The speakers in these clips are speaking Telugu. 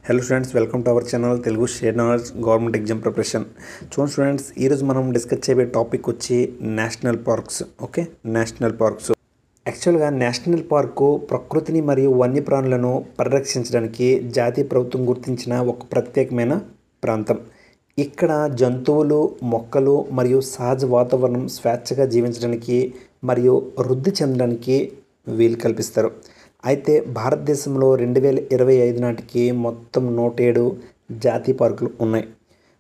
Hello students, welcome to our channel Telugu share knowledge government exam preparation. చూడండి స్టూడెంట్స్, ఈరోజు మనం డిస్కస్ చేయబోయే టాపిక్ వచ్చి national parks. Okay, national parks యాక్చువల్గా నేషనల్ పార్కు ప్రకృతిని మరియు వన్యప్రాణులను పరిరక్షించడానికి జాతీయ ప్రభుత్వం గుర్తించిన ఒక ప్రత్యేకమైన ప్రాంతం. ఇక్కడ జంతువులు, మొక్కలు మరియు సహజ వాతావరణం స్వేచ్ఛగా జీవించడానికి మరియు వృద్ధి చెందడానికి వీలు కల్పిస్తారు. అయితే భారతదేశంలో 2025 నాటికి మొత్తం 107 జాతీయ పార్కులు ఉన్నాయి.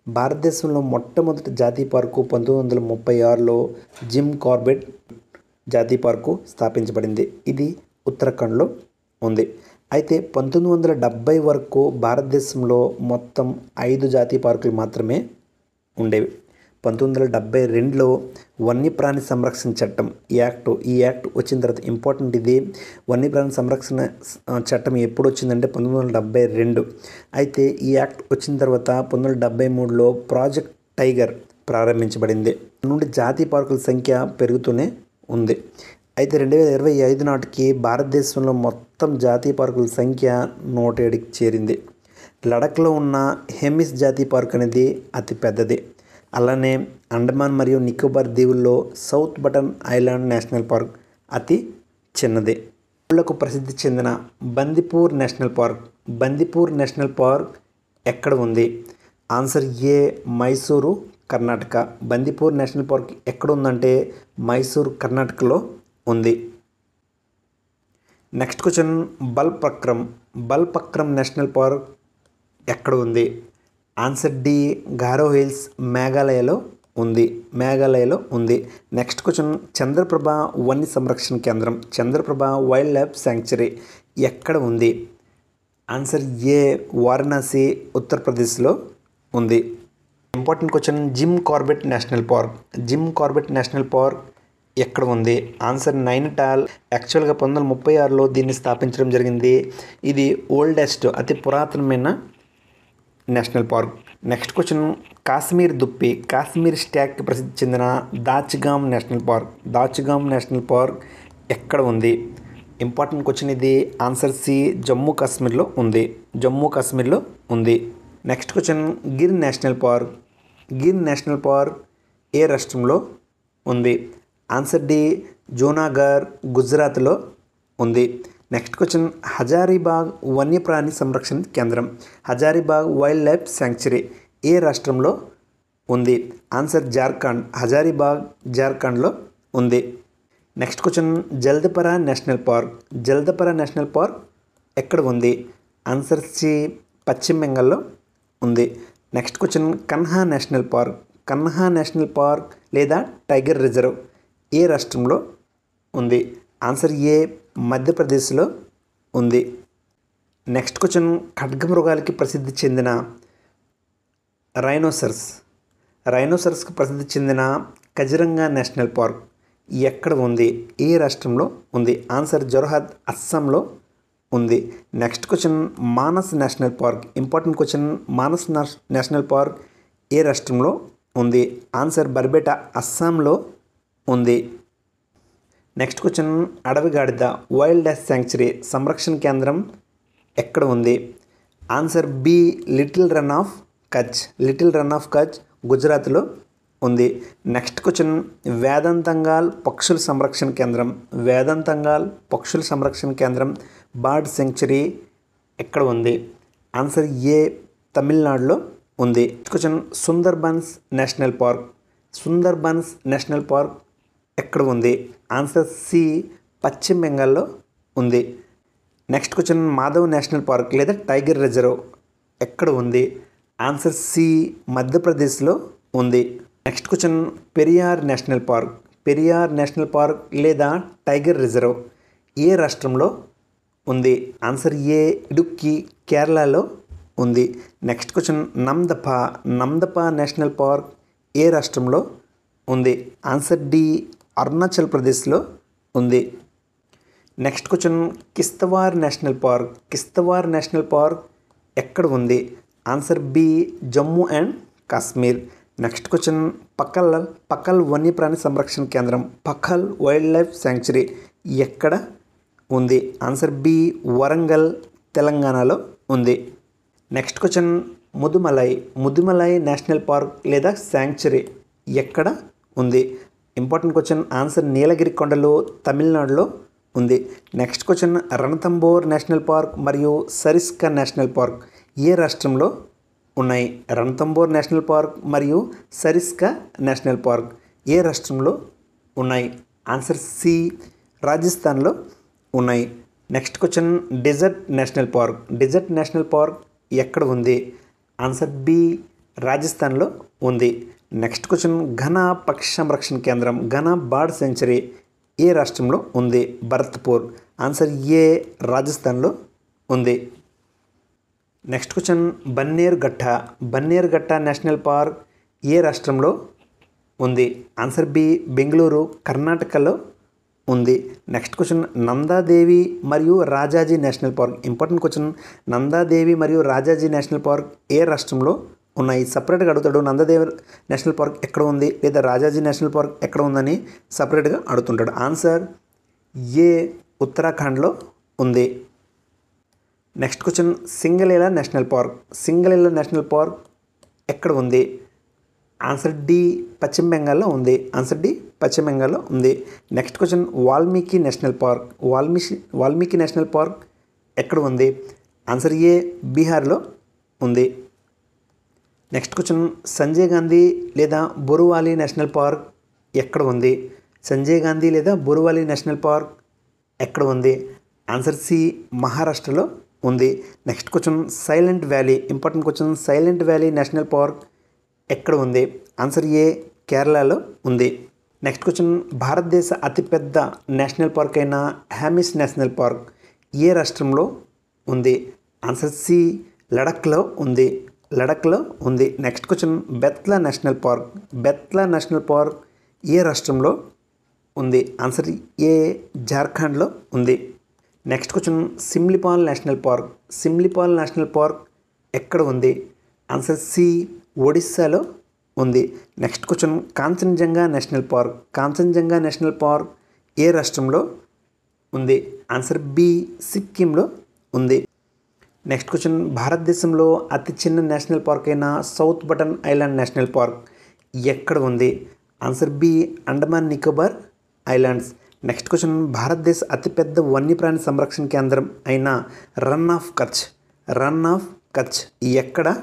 భారతదేశంలో మొట్టమొదటి జాతీయ పార్కు 1936లో జిమ్ కార్బెట్ జాతీయ పార్కు స్థాపించబడింది. ఇది ఉత్తరాఖండ్లో ఉంది. అయితే 1970 వరకు భారతదేశంలో మొత్తం 5 జాతీయ పార్కులు మాత్రమే ఉండేవి. 1972లో వన్యప్రాణి సంరక్షణ చట్టం ఈ యాక్ట్ వచ్చిన తర్వాత ఇంపార్టెంట్. ఇది వన్యప్రాణి సంరక్షణ చట్టం ఎప్పుడు వచ్చిందంటే 1972. అయితే ఈ యాక్ట్ వచ్చిన తర్వాత 1973లో ప్రాజెక్ట్ టైగర్ ప్రారంభించబడింది. నుండి జాతీయ పార్కుల సంఖ్య పెరుగుతూనే ఉంది. అయితే 2025 నాటికి భారతదేశంలో మొత్తం జాతీయ పార్కుల సంఖ్య 107కి చేరింది. లడఖ్లో ఉన్న హెమిస్ జాతీయ పార్క్ అనేది అతి పెద్దది. అలానే అండమాన్ మరియు నికోబార్ దీవుల్లో south button island national park అతి చిన్నది. కు ప్రసిద్ధి చెందిన బందిపూర్ నేషనల్ పార్క్ ఎక్కడ ఉంది? ఆన్సర్ ఏ, మైసూరు, కర్ణాటక. బందిపూర్ నేషనల్ పార్క్ ఎక్కడ ఉందంటే మైసూరు, కర్ణాటకలో ఉంది. నెక్స్ట్ క్వశ్చన్, బల్పక్రమ్ నేషనల్ పార్క్ ఎక్కడ ఉంది? ఆన్సర్ డి, గారో హిల్స్, మేఘాలయలో ఉంది. నెక్స్ట్ క్వశ్చన్, చంద్రప్రభ వన్య సంరక్షణ కేంద్రం, చంద్రప్రభ వైల్డ్ లైఫ్ శాంక్చురీ ఎక్కడ ఉంది? ఆన్సర్ ఏ, వారణాసి, ఉత్తరప్రదేశ్లో ఉంది. Important question, Jim Corbett national park ఎక్కడ ఉంది? ఆన్సర్ నైనిటాల్. యాక్చువల్గా 1936లో దీన్ని స్థాపించడం జరిగింది. ఇది ఓల్డెస్ట్, అతి పురాతనమైన national park. Next question, Kashmir స్టాక్కి ప్రసిద్ధి చెందిన దాచిగామ్ నేషనల్ పార్క్ ఎక్కడ ఉంది? ఇంపార్టెంట్ క్వశ్చన్ ఇది. ఆన్సర్ సి, జమ్మూ కాశ్మీర్లో ఉంది. Next question, Gir national park ఏ రాష్ట్రంలో ఉంది? ఆన్సర్ డి, జూనాగఢ్, గుజరాత్లో ఉంది. నెక్స్ట్ క్వశ్చన్, హజారీబాగ్ వన్యప్రాణి సంరక్షణ కేంద్రం, హజారీబాగ్ వైల్డ్ లైఫ్ శాంక్చురీ ఏ రాష్ట్రంలో ఉంది? ఆన్సర్ జార్ఖండ్. హజారీబాగ్ జార్ఖండ్లో ఉంది. నెక్స్ట్ క్వశ్చన్, జల్దపరా నేషనల్ పార్క్ ఎక్కడ ఉంది? ఆన్సర్ సి, పశ్చిమ బెంగాల్లో ఉంది. Next question, Kanha national park లేదా టైగర్ రిజర్వ్ ఏ రాష్ట్రంలో ఉంది? ఆన్సర్ ఏ, మధ్యప్రదేశ్లో ఉంది. నెక్స్ట్ క్వశ్చన్, ఖడ్గమృగాలకి ప్రసిద్ధి చెందిన రైనోసరస్కి ప్రసిద్ధి చెందిన కజిరంగా నేషనల్ పార్క్ ఎక్కడ ఉంది? ఏ రాష్ట్రంలో ఉంది? ఆన్సర్ జొరహత్, అస్సాంలో ఉంది. Next question, Manas national park. Important question, Manas national park ఏ రాష్ట్రంలో ఉంది? ఆన్సర్ బర్బేటా, అస్సాంలో ఉంది. నెక్స్ట్ క్వశ్చన్, అడవి గాడిద వైల్డ్ లైఫ్ శాంక్చురీ సంరక్షణ కేంద్రం ఎక్కడ ఉంది? Answer B, little Rann of Kutch గుజరాత్లో ఉంది. నెక్స్ట్ క్వశ్చన్, వేదంతంగాల్ పక్షుల సంరక్షణ కేంద్రం బర్డ్ శాంక్చురీ ఎక్కడ ఉంది? ఆన్సర్ ఏ, తమిళనాడులో ఉంది. Next question, Sundarbans national park ఎక్కడ ఉంది? ఆన్సర్ సి, పశ్చిమ బెంగాల్లో ఉంది. Next question, Madhav national park లేదా టైగర్ రిజర్వ్ ఎక్కడ ఉంది? ఆన్సర్ సి, మధ్యప్రదేశ్లో ఉంది. Next question, Periyar national park లేదా టైగర్ రిజర్వ్ ఏ రాష్ట్రంలో ఉంది? ఆన్సర్ ఏ, ఇడుక్కి, కేరళలో ఉంది. Next question, Namdapha national park ఏ రాష్ట్రంలో ఉంది? ఆన్సర్ డి, అరుణాచల్ ప్రదేశ్లో ఉంది. Next question, Kishtwar national park ఎక్కడ ఉంది? Answer B, Jammu and Kashmir. Next question, పకల్ వన్యప్రాణి సంరక్షణ కేంద్రం, పకల్ వైల్డ్ లైఫ్ శాంక్చురీ ఎక్కడ ఉంది? ఆన్సర్ బి, వరంగల్, తెలంగాణలో ఉంది. Next question Mudumalai. Mudumalai national park లేదా శాంక్చురీ ఎక్కడ ఉంది? Important question. ఆన్సర్ నీలగిరి కొండలు, తమిళనాడులో ఉంది. Next question Ranthambore national park మరియు సరిస్కా నేషనల్ పార్క్ ఏ రాష్ట్రంలో ఉన్నాయి? రణతంబోర్ నేషనల్ పార్క్ మరియు సరిస్కా నేషనల్ పార్క్ ఏ రాష్ట్రంలో ఉన్నాయి? ఆన్సర్ సి, రాజస్థాన్లో ఉన్నాయి. Next question desert national park. Desert national park ఎక్కడ ఉంది? ఆన్సర్ బి, రాజస్థాన్లో ఉంది. నెక్స్ట్ క్వశ్చన్ ఘన పక్షి సంరక్షణ కేంద్రం, ఘన బర్డ్ సెంచరీ ఏ రాష్ట్రంలో ఉంది? భరత్పూర్. ఆన్సర్ ఏ, రాజస్థాన్లో ఉంది. Next question Bannerghatta. Bannerghatta national park ఏ రాష్ట్రంలో ఉంది? ఆన్సర్ బి, బెంగళూరు, కర్ణాటకలో ఉంది. నెక్స్ట్ క్వశ్చన్ నందాదేవి మరియు Rajaji national park. Important question. Nanda Devi మరియు రాజాజీ నేషనల్ పార్క్ ఏ రాష్ట్రంలో ఉన్నాయి? సపరేట్గా అడుగుతాడు. నందాదేవి నేషనల్ పార్క్ ఎక్కడ ఉంది లేదా రాజాజీ నేషనల్ పార్క్ ఎక్కడ ఉందని సపరేట్గా అడుగుతుంటాడు. ఆన్సర్ ఏ, ఉత్తరాఖండ్లో ఉంది. Next question Singalila national park. Singalila national park ఎక్కడ ఉంది? ఆన్సర్ డి, పశ్చిమ బెంగాల్లో ఉంది. ఆన్సర్ డి, పశ్చిమ బెంగాల్లో ఉంది. Next question Valmiki national park. Valmiki national park ఎక్కడ ఉంది? ఆన్సర్ ఏ, బీహార్లో ఉంది. నెక్స్ట్ క్వశ్చన్ సంజయ్ గాంధీ లేదా బొరువాలి నేషనల్ పార్క్ ఎక్కడ ఉంది? సంజయ్ గాంధీ లేదా బొరువాలి నేషనల్ పార్క్ ఎక్కడ ఉంది? ఆన్సర్ సి, మహారాష్ట్రలో ఉంది. Next question silent valley. Important question. Silent valley national park ఎక్కడ ఉంది? ఆన్సర్ ఏ, కేరళలో ఉంది. నెక్స్ట్ క్వశ్చన్ భారతదేశ అతిపెద్ద నేషనల్ పార్క్ అయిన హ్యామిస్ నేషనల్ పార్క్ ఏ రాష్ట్రంలో ఉంది? ఆన్సర్ సి, లడఖ్లో ఉంది. లడఖ్లో ఉంది. Next question Betla national park. Betla national park ఏ రాష్ట్రంలో ఉంది? ఆన్సర్ ఏ, జార్ఖండ్లో ఉంది. Next question Simlipal national park. Simlipal national park ఎక్కడ ఉంది? ఆన్సర్ సి, ఒడిస్సాలో ఉంది. Next question Kanchenjunga national park. Kanchenjunga national park ఏ రాష్ట్రంలో ఉంది? ఆన్సర్ బి, సిక్కింలో ఉంది. నెక్స్ట్ క్వశ్చన్ భారతదేశంలో అతి చిన్న నేషనల్ పార్క్ అయిన south button island national park ఎక్కడ ఉంది? Answer B, Andaman Nicobar islands. Next question భారతదేశ అతిపెద్ద వన్యప్రాణి సంరక్షణ కేంద్రం అయిన రన్ ఆఫ్ కచ్. రన్ ఆఫ్ కచ్ ఎక్కడ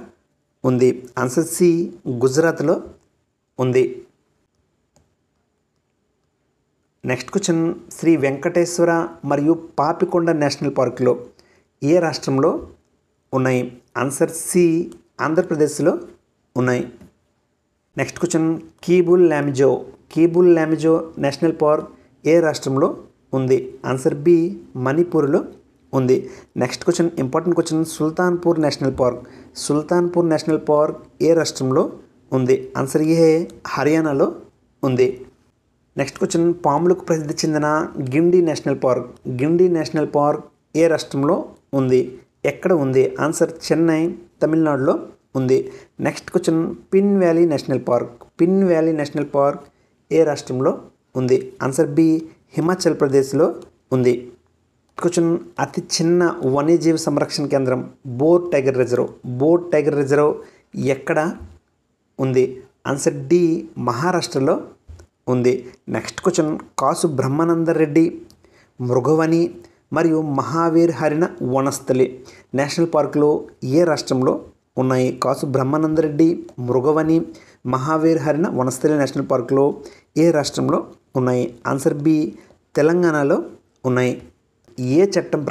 ఉంది? ఆన్సర్ సి, గుజరాత్లో ఉంది. నెక్స్ట్ క్వశ్చన్ శ్రీ వెంకటేశ్వర మరియు పాపికొండ నేషనల్ పార్కులో ఏ రాష్ట్రంలో ఉన్నాయి? ఆన్సర్ సి, ఆంధ్రప్రదేశ్లో ఉన్నాయి. Next question Keibul Lamjao. Keibul Lamjao national park ఏ రాష్ట్రంలో ఉంది? ఆన్సర్ బి, మణిపూర్లో ఉంది. Next question important question Sultanpur national park. Sultanpur national park ఏ రాష్ట్రంలో ఉంది? ఆన్సర్ ఏ, హర్యానాలో ఉంది. నెక్స్ట్ క్వశ్చన్ పాములకు ప్రసిద్ధి చెందిన Guindy national park. Guindy national park ఏ రాష్ట్రంలో ఉంది? ఎక్కడ ఉంది? ఆన్సర్ చెన్నై, తమిళనాడులో ఉంది. Next question Pin valley national park. Pin valley national park ఏ రాష్ట్రంలో ఉంది? ఆన్సర్ బి, హిమాచల్ ప్రదేశ్లో ఉంది. క్వశ్చన్ అతి చిన్న వన్యజీవి సంరక్షణ కేంద్రం bore tiger reserve. Bore tiger reserve ఎక్కడ ఉంది? ఆన్సర్ డి, మహారాష్ట్రలో ఉంది. నెక్స్ట్ క్వశ్చన్ కాసు బ్రహ్మానందరెడ్డి మృగవని మరియు మహావీర్ హరిణ వనస్థలి నేషనల్ పార్కులు ఏ రాష్ట్రంలో ఉన్నాయి? కాసు బ్రహ్మానందరెడ్డి మృగవని మహావీర్ హరిణ వనస్థలి నేషనల్ పార్కులు ఏ రాష్ట్రంలో ఉన్నాయి? ఆన్సర్ బి, తెలంగాణలో ఉన్నాయి. ఏ చట్టం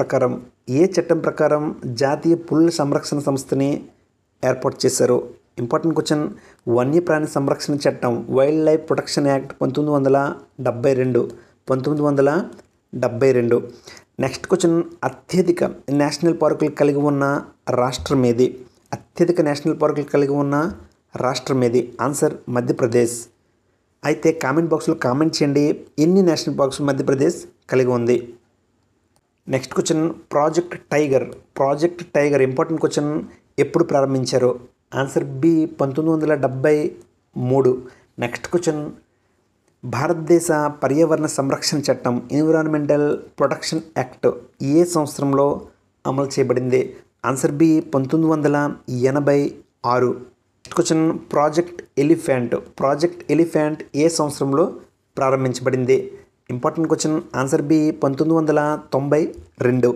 ప్రకారం జాతీయ పులుల సంరక్షణ సంస్థని ఏర్పాటు చేశారు? ఇంపార్టెంట్ క్వశ్చన్ వన్యప్రాణి సంరక్షణ చట్టం wild life protection act 1972. Next question అత్యధిక నేషనల్ పార్కులు కలిగి ఉన్న రాష్ట్రం ఏది? అత్యధిక నేషనల్ పార్కులు కలిగి ఉన్న రాష్ట్రం ఏది? ఆన్సర్ మధ్యప్రదేశ్. అయితే కామెంట్ బాక్స్లో కామెంట్ చేయండి ఎన్ని నేషనల్ పార్క్స్ మధ్యప్రదేశ్ కలిగి ఉంది. Next question project tiger important question ఎప్పుడు ప్రారంభించారు? Answer B, 1973. నెక్స్ట్ క్వశ్చన్ భారతదేశ పర్యావరణ సంరక్షణ చట్టం ఎన్విరాన్మెంటల్ ప్రొటెక్షన్ యాక్ట్ ఏ సంవత్సరంలో అమలు చేయబడింది? Answer B 1986. Next question, project elephant ఏ సంవత్సరంలో ప్రారంభించబడింది? Important question. Answer B 1992.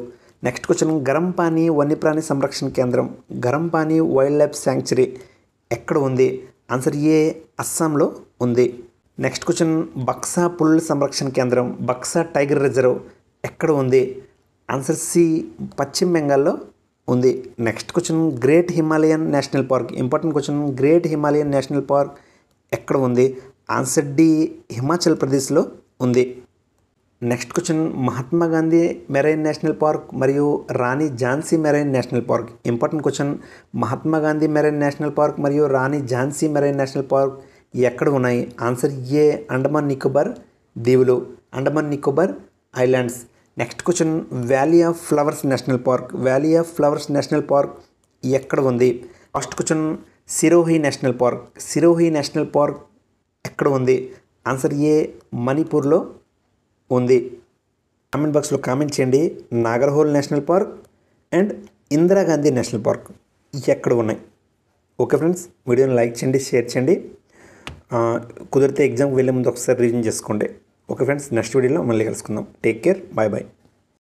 Next question, Garampani వన్యప్రాణి సంరక్షణ కేంద్రం, గరంపాని వైల్డ్ లైఫ్ శాంక్చురీ ఎక్కడ ఉంది? ఆన్సర్ ఏ అస్సాంలో ఉంది. నెక్స్ట్ క్వశ్చన్, బక్సా పులుల సంరక్షణ కేంద్రం, బక్సా టైగర్ రిజర్వ్ ఎక్కడ ఉంది? ఆన్సర్ సి పశ్చిమ బెంగాల్లో ఉంది. Next question, great Himalayan national park, important question, great Himalayan national park ఎక్కడ ఉంది? ఆన్సర్ డి హిమాచల్ ప్రదేశ్లో ఉంది. Next question, Mahatma Gandhi marine national park మరియు Rani Jhansi marine national park, important question, Mahatma Gandhi marine national park మరియు Rani Jhansi marine national park ఎక్కడ ఉన్నాయి? ఆన్సర్ ఏ అండమాన్ నికోబార్ దీవులు, Andaman Nicobar islands. Next question, valley of flowers national park, valley of flowers national park ఎక్కడ ఉంది? First question, Sirohi national park, Sirohi national park ఎక్కడ ఉంది? ఆన్సర్ ఏ మణిపూర్లో ఉంది. కామెంట్ బాక్స్లో కామెంట్ చేయండి. Nagarhole national park and Indira Gandhi national park ఎక్కడ ఉన్నాయి? ఓకే ఫ్రెండ్స్, వీడియోని లైక్ చేయండి, షేర్ చేయండి. కుదిరితే ఎగ్జామ్కి వెళ్ళే ముందు ఒకసారి రివిజన్ చేసుకోండి. ఓకే ఫ్రెండ్స్, నెక్స్ట్ వీడియోలో మళ్ళీ కలుసుకుందాం. Take care, bye bye.